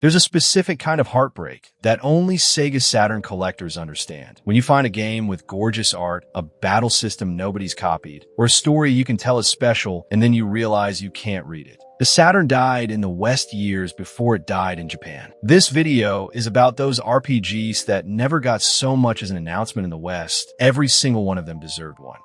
There's a specific kind of heartbreak that only Sega Saturn collectors understand. When you find a game with gorgeous art, a battle system nobody's copied, or a story you can tell is special, and then you realize you can't read it. The Saturn died in the West years before it died in Japan. This video is about those RPGs that never got so much as an announcement in the West. Every single one of them deserved one.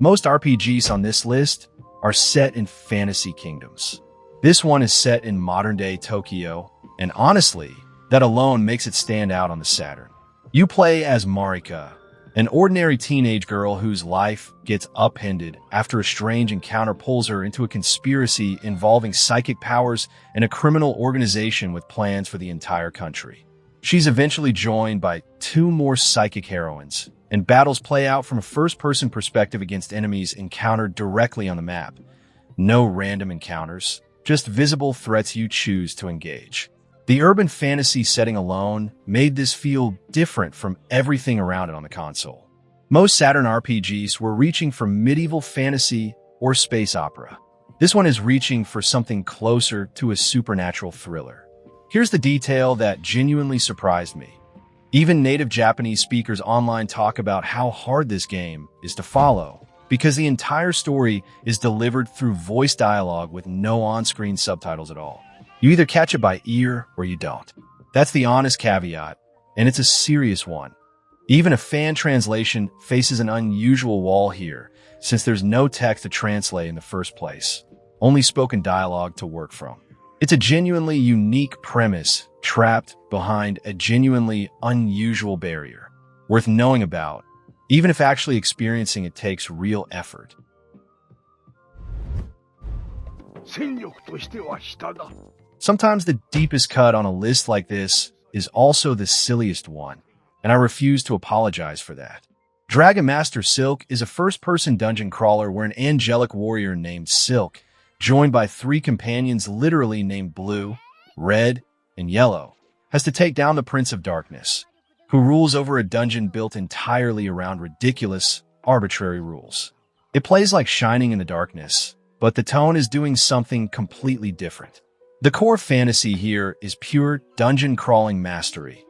Most RPGs on this list are set in fantasy kingdoms. This one is set in modern-day Tokyo, and honestly, that alone makes it stand out on the Saturn. You play as Marica, an ordinary teenage girl whose life gets upended after a strange encounter pulls her into a conspiracy involving psychic powers and a criminal organization with plans for the entire country. She's eventually joined by two more psychic heroines, and battles play out from a first-person perspective against enemies encountered directly on the map. No random encounters, just visible threats you choose to engage. The urban fantasy setting alone made this feel different from everything around it on the console. Most Saturn RPGs were reaching for medieval fantasy or space opera. This one is reaching for something closer to a supernatural thriller. Here's the detail that genuinely surprised me. Even native Japanese speakers online talk about how hard this game is to follow, because the entire story is delivered through voice dialogue with no on-screen subtitles at all. You either catch it by ear or you don't. That's the honest caveat, and it's a serious one. Even a fan translation faces an unusual wall here, since there's no text to translate in the first place, only spoken dialogue to work from. It's a genuinely unique premise trapped behind a genuinely unusual barrier, worth knowing about, even if actually experiencing it takes real effort. Sometimes the deepest cut on a list like this is also the silliest one, and I refuse to apologize for that. Dragon Master Silk is a first-person dungeon crawler where an angelic warrior named Silk, joined by three companions literally named Blue, Red, and Yellow, has to take down the Prince of Darkness, who rules over a dungeon built entirely around ridiculous, arbitrary rules. It plays like Shining in the Darkness, but the tone is doing something completely different. The core fantasy here is pure dungeon crawling mastery,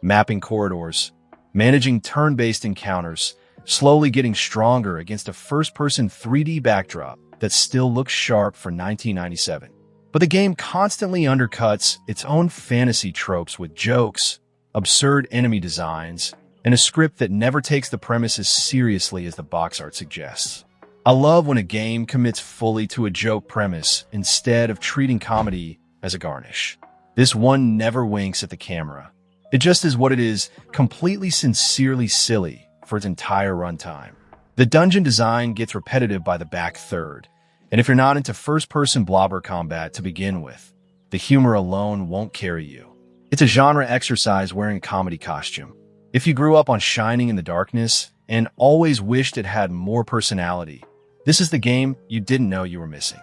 mapping corridors, managing turn-based encounters, slowly getting stronger against a first-person 3D backdrop that still looks sharp for 1997. But the game constantly undercuts its own fantasy tropes with jokes, absurd enemy designs, and a script that never takes the premise as seriously as the box art suggests. I love when a game commits fully to a joke premise instead of treating comedy as a garnish. This one never winks at the camera. It just is what it is, completely sincerely silly for its entire runtime. The dungeon design gets repetitive by the back third, and if you're not into first-person blobber combat to begin with, the humor alone won't carry you. It's a genre exercise wearing a comedy costume. If you grew up on Shining in the Darkness and always wished it had more personality, this is the game you didn't know you were missing.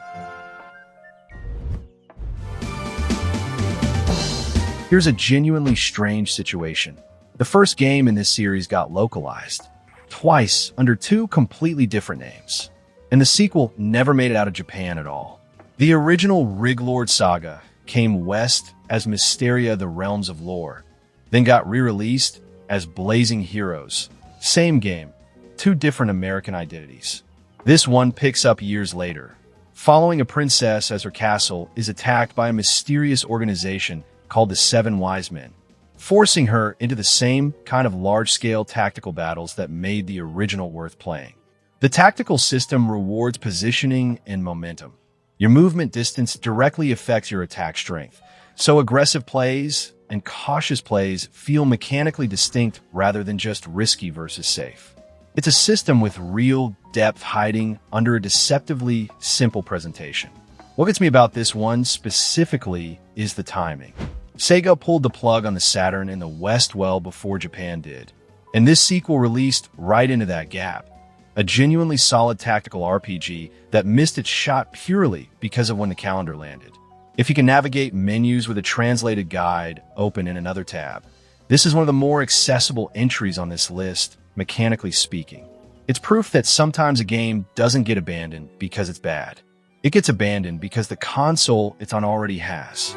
Here's a genuinely strange situation. The first game in this series got localized, twice under two completely different names, and the sequel never made it out of Japan at all. The original Riglord Saga came west as Mysteria: The Realms of Lore, then got re-released as Blazing Heroes. Same game, two different American identities. This one picks up years later, following a princess as her castle is attacked by a mysterious organization called the Seven Wise Men, forcing her into the same kind of large-scale tactical battles that made the original worth playing. The tactical system rewards positioning and momentum. Your movement distance directly affects your attack strength, so aggressive plays and cautious plays feel mechanically distinct rather than just risky versus safe. It's a system with real depth hiding under a deceptively simple presentation. What gets me about this one specifically is the timing. Sega pulled the plug on the Saturn in the West well before Japan did, and this sequel released right into that gap. A genuinely solid tactical RPG that missed its shot purely because of when the calendar landed. If you can navigate menus with a translated guide open in another tab, this is one of the more accessible entries on this list, mechanically speaking. It's proof that sometimes a game doesn't get abandoned because it's bad. It gets abandoned because the console it's on already has.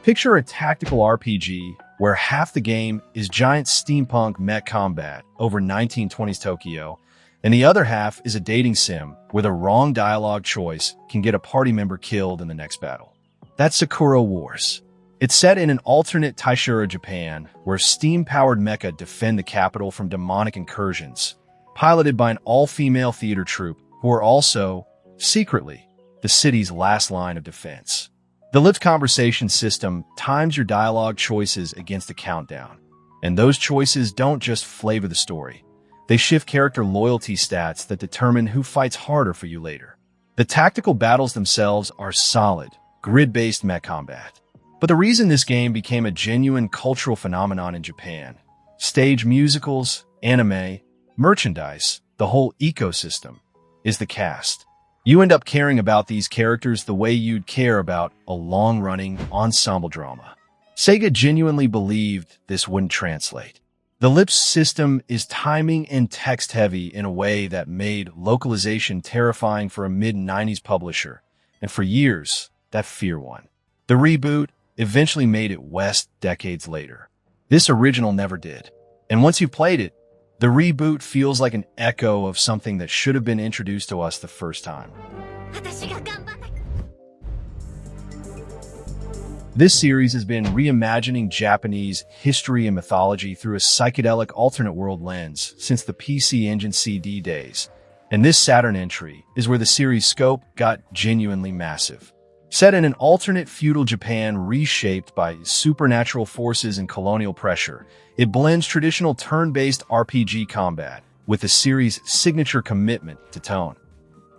Picture a tactical RPG where half the game is giant steampunk mech combat over 1920s Tokyo, and the other half is a dating sim where the wrong dialogue choice can get a party member killed in the next battle. That's Sakura Wars. It's set in an alternate Taishura Japan where steam-powered mecha defend the capital from demonic incursions, piloted by an all-female theater troupe who are also, secretly, the city's last line of defense. The Lips conversation system times your dialogue choices against a countdown, and those choices don't just flavor the story. They shift character loyalty stats that determine who fights harder for you later. The tactical battles themselves are solid, grid-based mech combat. But the reason this game became a genuine cultural phenomenon in Japan, stage musicals, anime, merchandise, the whole ecosystem, is the cast. You end up caring about these characters the way you'd care about a long-running ensemble drama. Sega genuinely believed this wouldn't translate. The Lips system is timing and text-heavy in a way that made localization terrifying for a mid-90s publisher, and for years, that fear won. The reboot eventually made it west decades later. This original never did. And once you've played it, the reboot feels like an echo of something that should have been introduced to us the first time. This series has been reimagining Japanese history and mythology through a psychedelic alternate world lens since the PC Engine CD days, and this Saturn entry is where the series' scope got genuinely massive. Set in an alternate feudal Japan reshaped by supernatural forces and colonial pressure, it blends traditional turn-based RPG combat with the series' signature commitment to tone.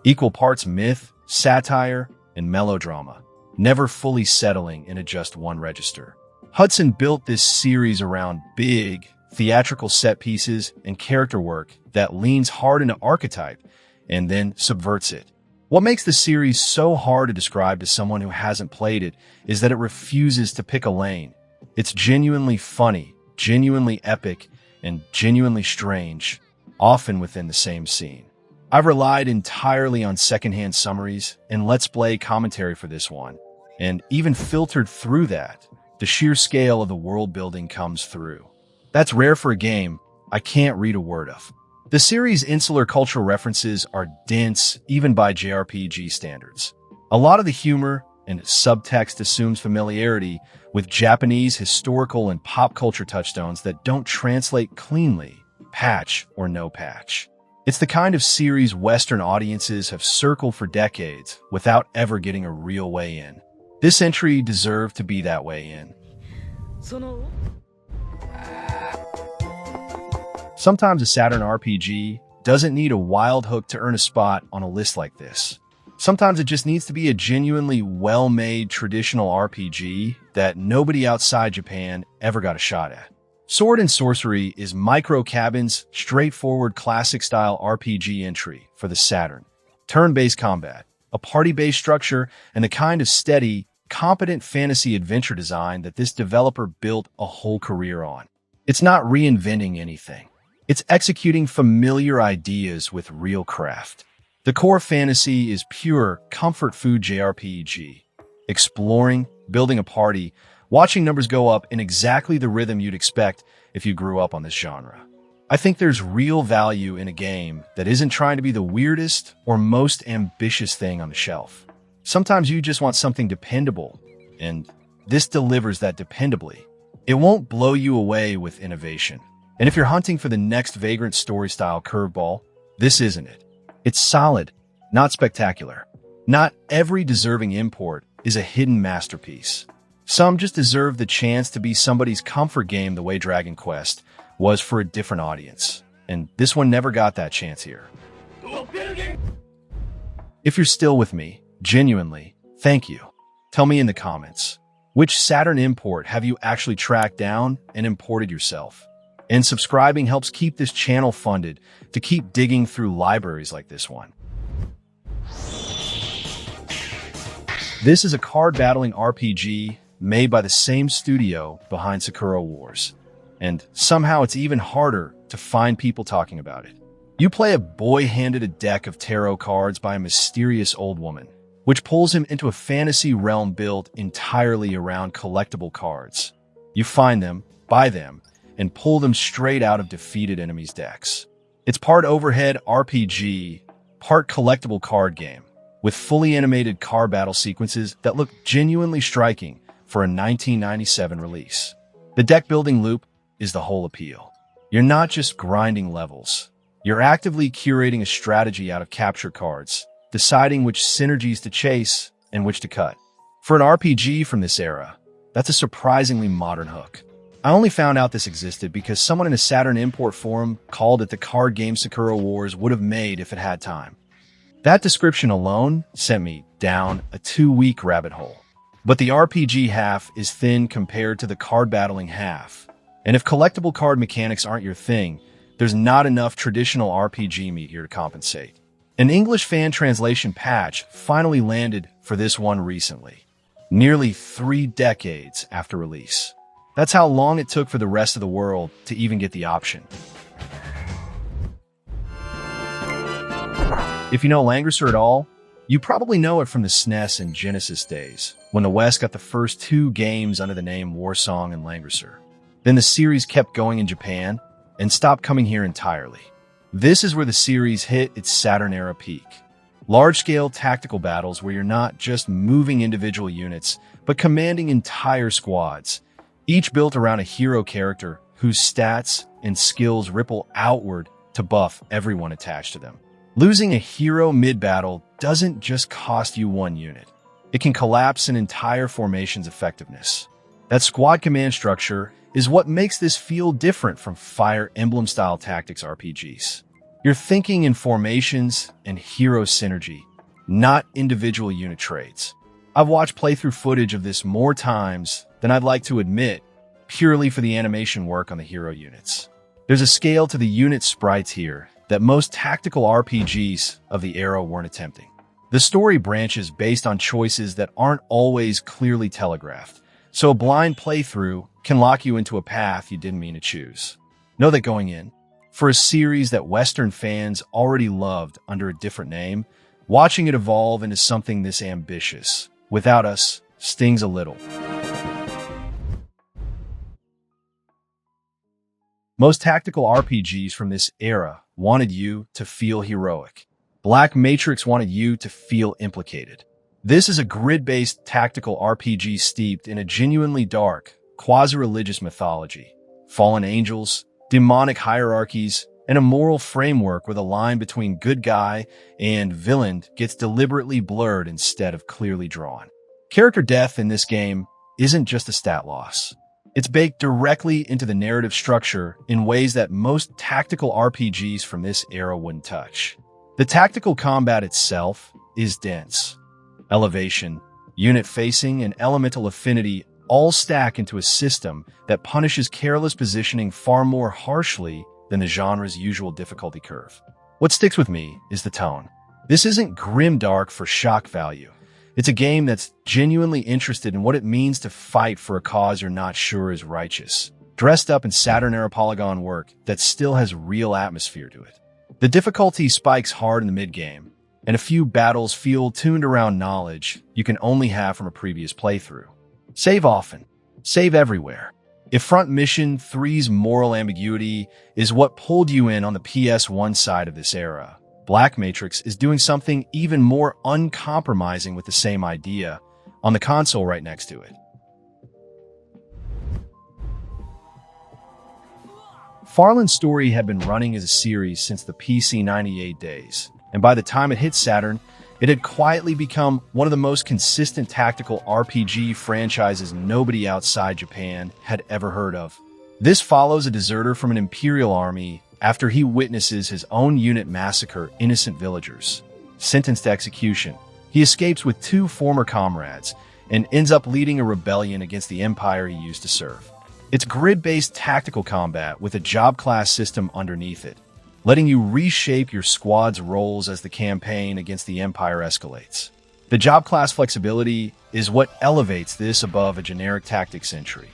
Equal parts myth, satire, and melodrama, never fully settling in just one register. Hudson built this series around big, theatrical set pieces and character work that leans hard into archetype and then subverts it. What makes the series so hard to describe to someone who hasn't played it is that it refuses to pick a lane. It's genuinely funny, genuinely epic, and genuinely strange, often within the same scene. I've relied entirely on secondhand summaries and Let's Play commentary for this one, and even filtered through that, the sheer scale of the world building comes through. That's rare for a game I can't read a word of. The series' insular cultural references are dense even by JRPG standards. A lot of the humor and subtext assumes familiarity with Japanese historical and pop culture touchstones that don't translate cleanly, patch or no patch. It's the kind of series Western audiences have circled for decades without ever getting a real way in. This entry deserved to be that way in. Sometimes a Saturn RPG doesn't need a wild hook to earn a spot on a list like this. Sometimes it just needs to be a genuinely well-made traditional RPG that nobody outside Japan ever got a shot at. Sword and Sorcery is Micro Cabin's straightforward classic-style RPG entry for the Saturn. Turn-based combat, a party-based structure, and the kind of steady, competent fantasy adventure design that this developer built a whole career on. It's not reinventing anything. It's executing familiar ideas with real craft. The core fantasy is pure comfort food JRPG. Exploring, building a party, watching numbers go up in exactly the rhythm you'd expect if you grew up on this genre. I think there's real value in a game that isn't trying to be the weirdest or most ambitious thing on the shelf. Sometimes you just want something dependable, and this delivers that dependably. It won't blow you away with innovation. And if you're hunting for the next vagrant story-style curveball, this isn't it. It's solid, not spectacular. Not every deserving import is a hidden masterpiece. Some just deserve the chance to be somebody's comfort game the way Dragon Quest was for a different audience. And this one never got that chance here. If you're still with me, genuinely, thank you. Tell me in the comments, which Saturn import have you actually tracked down and imported yourself? And subscribing helps keep this channel funded to keep digging through libraries like this one. This is a card battling RPG made by the same studio behind Sakura Wars, and somehow it's even harder to find people talking about it. You play a boy handed a deck of tarot cards by a mysterious old woman, which pulls him into a fantasy realm built entirely around collectible cards. You find them, buy them, and pull them straight out of defeated enemies' decks. It's part overhead RPG, part collectible card game, with fully animated card battle sequences that look genuinely striking for a 1997 release. The deck building loop is the whole appeal. You're not just grinding levels. You're actively curating a strategy out of capture cards, deciding which synergies to chase and which to cut. For an RPG from this era, that's a surprisingly modern hook. I only found out this existed because someone in a Saturn import forum called it the card game Sakura Wars would have made if it had time. That description alone sent me down a 2-week rabbit hole. But the RPG half is thin compared to the card battling half. And if collectible card mechanics aren't your thing, there's not enough traditional RPG meat here to compensate. An English fan translation patch finally landed for this one recently, nearly 3 decades after release. That's how long it took for the rest of the world to even get the option. If you know Langrisser at all, you probably know it from the SNES and Genesis days, when the West got the first 2 games under the name Warsong and Langrisser. Then the series kept going in Japan and stopped coming here entirely. This is where the series hit its Saturn-era peak. Large-scale tactical battles where you're not just moving individual units, but commanding entire squads, each built around a hero character whose stats and skills ripple outward to buff everyone attached to them. Losing a hero mid-battle doesn't just cost you 1 unit. It can collapse an entire formation's effectiveness. That squad command structure is what makes this feel different from Fire Emblem-style tactics RPGs. You're thinking in formations and hero synergy, not individual unit traits. I've watched playthrough footage of this more times than I'd like to admit, purely for the animation work on the hero units. There's a scale to the unit sprites here that most tactical RPGs of the era weren't attempting. The story branches based on choices that aren't always clearly telegraphed, so a blind playthrough can lock you into a path you didn't mean to choose. Know that going in. For a series that Western fans already loved under a different name, watching it evolve into something this ambitious, without us, stings a little. Most tactical RPGs from this era wanted you to feel heroic. Black Matrix wanted you to feel implicated. This is a grid-based tactical RPG steeped in a genuinely dark, quasi-religious mythology, fallen angels, demonic hierarchies, and a moral framework where the line between good guy and villain gets deliberately blurred instead of clearly drawn. Character death in this game isn't just a stat loss. It's baked directly into the narrative structure in ways that most tactical RPGs from this era wouldn't touch. The tactical combat itself is dense. Elevation, unit facing, and elemental affinity all stack into a system that punishes careless positioning far more harshly than the genre's usual difficulty curve. What sticks with me is the tone. This isn't grimdark for shock value. It's a game that's genuinely interested in what it means to fight for a cause you're not sure is righteous, dressed up in Saturn-era polygon work that still has real atmosphere to it. The difficulty spikes hard in the mid-game, and a few battles feel tuned around knowledge you can only have from a previous playthrough. Save often. Save everywhere. If Front Mission 3's moral ambiguity is what pulled you in on the PS1 side of this era, Black Matrix is doing something even more uncompromising with the same idea on the console right next to it. Farland's story had been running as a series since the PC 98 days, and by the time it hit Saturn, it had quietly become one of the most consistent tactical RPG franchises nobody outside Japan had ever heard of. This follows a deserter from an Imperial army after he witnesses his own unit massacre innocent villagers. Sentenced to execution, he escapes with 2 former comrades and ends up leading a rebellion against the empire he used to serve. It's grid-based tactical combat with a job class system underneath it, letting you reshape your squad's roles as the campaign against the empire escalates. The job class flexibility is what elevates this above a generic tactics entry.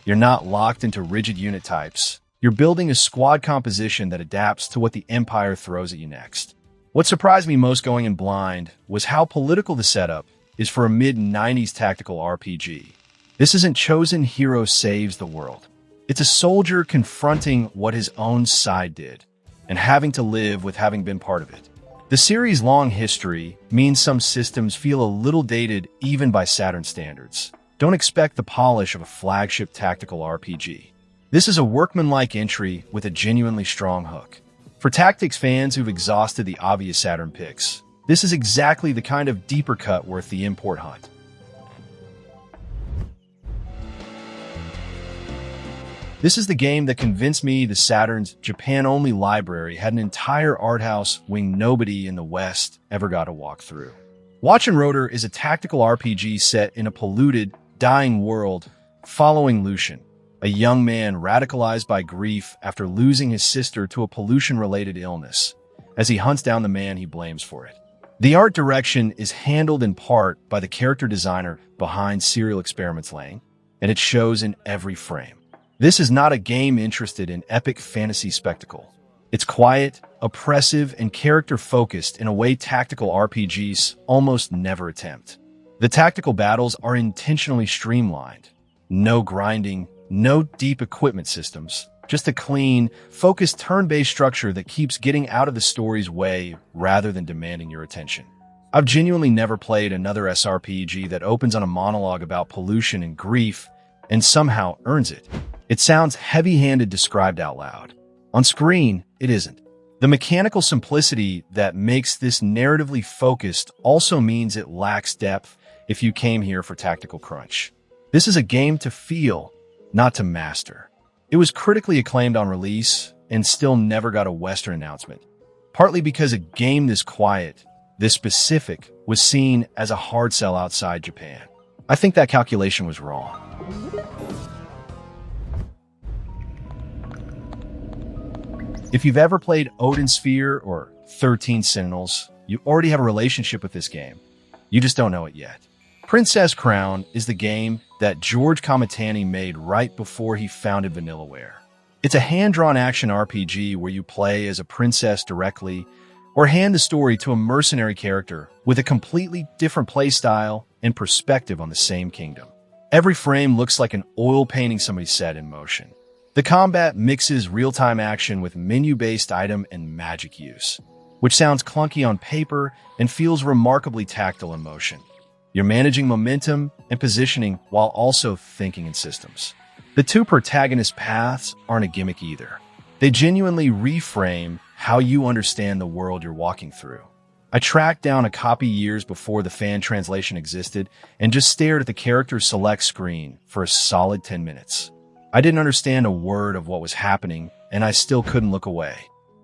You're not locked into rigid unit types. You're building a squad composition that adapts to what the Empire throws at you next. What surprised me most going in blind was how political the setup is for a mid-90s tactical RPG. This isn't chosen hero saves the world. It's a soldier confronting what his own side did, and having to live with having been part of it. The series' long history means some systems feel a little dated even by Saturn standards. Don't expect the polish of a flagship tactical RPG. This is a workmanlike entry with a genuinely strong hook. For tactics fans who've exhausted the obvious Saturn picks, this is exactly the kind of deeper cut worth the import hunt. This is the game that convinced me the Saturn's Japan-only library had an entire art house wing nobody in the West ever got to walk through. Wachenröder is a tactical RPG set in a polluted, dying world following Lucian, a young man radicalized by grief after losing his sister to a pollution-related illness, as he hunts down the man he blames for it. The art direction is handled in part by the character designer behind Serial Experiments Lane, and it shows in every frame. This is not a game interested in epic fantasy spectacle. It's quiet, oppressive, and character-focused in a way tactical RPGs almost never attempt. The tactical battles are intentionally streamlined. No grinding, no deep equipment systems, just a clean, focused turn-based structure that keeps getting out of the story's way rather than demanding your attention. I've genuinely never played another SRPG that opens on a monologue about pollution and grief and somehow earns it. It sounds heavy-handed described out loud. On screen, it isn't. The mechanical simplicity that makes this narratively focused also means it lacks depth if you came here for tactical crunch. This is a game to feel, not to master. It was critically acclaimed on release and still never got a Western announcement, partly because a game this quiet, this specific, was seen as a hard sell outside Japan. I think that calculation was wrong. If you've ever played Odin Sphere or 13 Sentinels, you already have a relationship with this game. You just don't know it yet. Princess Crown is the game that George Kamitani made right before he founded Vanillaware. It's a hand-drawn action RPG where you play as a princess directly or hand the story to a mercenary character with a completely different playstyle and perspective on the same kingdom. Every frame looks like an oil painting somebody set in motion. The combat mixes real-time action with menu-based item and magic use, which sounds clunky on paper and feels remarkably tactile in motion. You're managing momentum and positioning while also thinking in systems. The two protagonist paths aren't a gimmick either. They genuinely reframe how you understand the world you're walking through. I tracked down a copy years before the fan translation existed and just stared at the character select screen for a solid 10 minutes. I didn't understand a word of what was happening, and I still couldn't look away.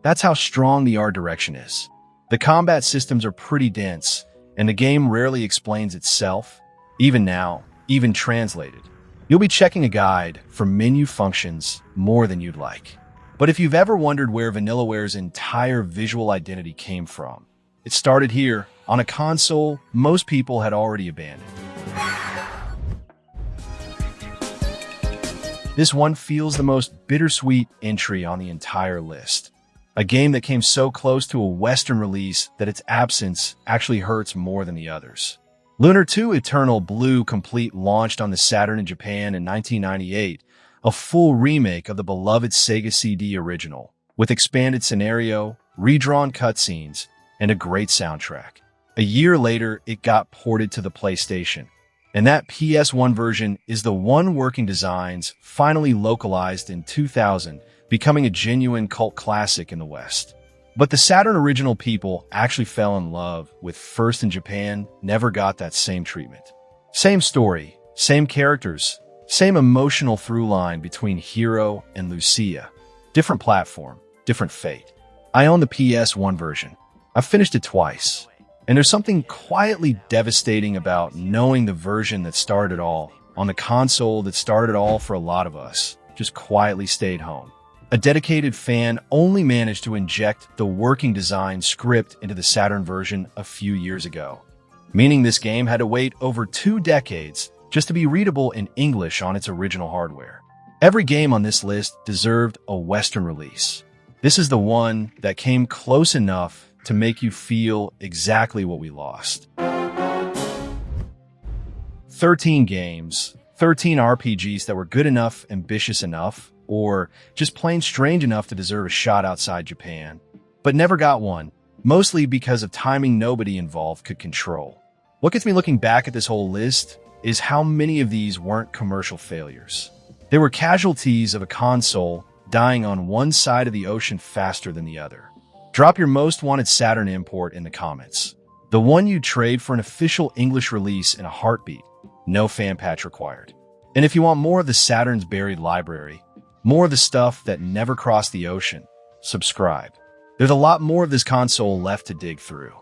That's how strong the art direction is. The combat systems are pretty dense, and the game rarely explains itself, even now, even translated. You'll be checking a guide for menu functions more than you'd like. But if you've ever wondered where Vanillaware's entire visual identity came from, it started here, on a console most people had already abandoned. This one feels the most bittersweet entry on the entire list. A game that came so close to a Western release that its absence actually hurts more than the others. Lunar 2 Eternal Blue Complete launched on the Saturn in Japan in 1998, a full remake of the beloved Sega CD original, with expanded scenario, redrawn cutscenes, and a great soundtrack. A year later, it got ported to the PlayStation, and that PS1 version is the one working designs finally localized in 2000, becoming a genuine cult classic in the West. But the Saturn original people actually fell in love with first in Japan, never got that same treatment. Same story, same characters, same emotional through line between Hiro and Lucia. Different platform, different fate. I own the PS1 version. I've finished it twice. And there's something quietly devastating about knowing the version that started it all, on the console that started it all for a lot of us, just quietly stayed home. A dedicated fan only managed to inject the working design script into the Saturn version a few years ago, meaning this game had to wait over 2 decades just to be readable in English on its original hardware. Every game on this list deserved a Western release. This is the one that came close enough to make you feel exactly what we lost. 13 games, 13 RPGs that were good enough, ambitious enough, or just plain strange enough to deserve a shot outside Japan, but never got one, mostly because of timing nobody involved could control. What gets me looking back at this whole list is how many of these weren't commercial failures. They were casualties of a console dying on one side of the ocean faster than the other. Drop your most wanted Saturn import in the comments. The one you'd trade for an official English release in a heartbeat. No fan patch required. And if you want more of the Saturn's buried library, more of the stuff that never crossed the ocean, subscribe. There's a lot more of this console left to dig through.